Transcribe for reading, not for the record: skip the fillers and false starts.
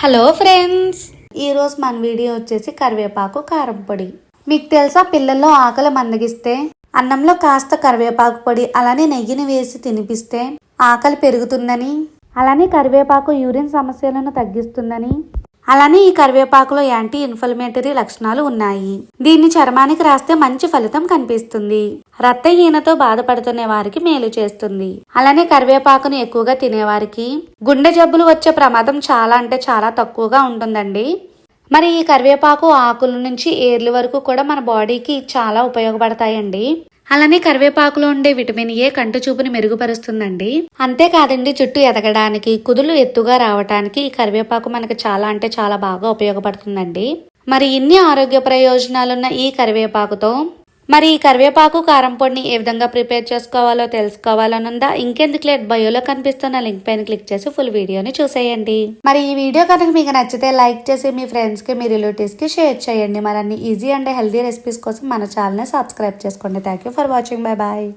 Hello friends, ఈరోజు మన video వచ్చేసి కరివేపాకు కారం పొడి. మీకు తెలుసా, పిల్లల్లో ఆకలి మందగిస్తే అన్నంలో కాస్త కరివేపాకు పొడి అలానే నెయ్యిని వేసి తినిపిస్తే ఆకలి పెరుగుతుందని, అలానే కరివేపాకు యూరిన్ సమస్యలను తగ్గిస్తుందని, అలానే ఈ కరివేపాకులో యాంటీ ఇన్ఫ్లమేటరీ లక్షణాలు ఉన్నాయి. దీన్ని చర్మానికి రాస్తే మంచి ఫలితం కనిపిస్తుంది. రక్తహీనతో బాధపడుతున్న వారికి మేలు చేస్తుంది. అలానే కరివేపాకును ఎక్కువగా తినేవారికి గుండె జబ్బులు వచ్చే ప్రమాదం చాలా అంటే చాలా తక్కువగా ఉంటుందండి. మరి ఈ కరివేపాకు ఆకుల నుంచి ఏర్ల వరకు కూడా మన బాడీకి చాలా ఉపయోగపడతాయండి. అలానే కరివేపాకులో ఉండే విటమిన్ ఏ కంటి చూపుని మెరుగుపరుస్తుందండి. అంతేకాదండి, జుట్టు ఎదగడానికి, కుదులు ఎత్తుగా రావడానికి ఈ కరివేపాకు మనకు చాలా అంటే చాలా బాగా ఉపయోగపడుతుందండి. మరి ఇన్ని ఆరోగ్య ప్రయోజనాలున్న ఈ కరివేపాకుతో మరి ఈ కరివేపాకు కారం పొడిని ఏ విధంగా ప్రిపేర్ చేసుకోవాలో తెలుసుకోవాలనుందా? ఇంకెందుకు లేట్, బయోలో కనిపిస్తున్న లింక్ పైన క్లిక్ చేసి ఫుల్ వీడియోని చూసేయండి. మరి ఈ వీడియో కనుక మీకు నచ్చితే లైక్ చేసి మీ ఫ్రెండ్స్ కి, మీ రిలేటివ్స్ కి షేర్ చేయండి. మరిన్ని ఈజీ అండ్ హెల్దీ రెసిపీస్ కోసం మన ఛానల్ ని సబ్స్క్రైబ్ చేసుకోండి. Thank you for watching. Bye bye.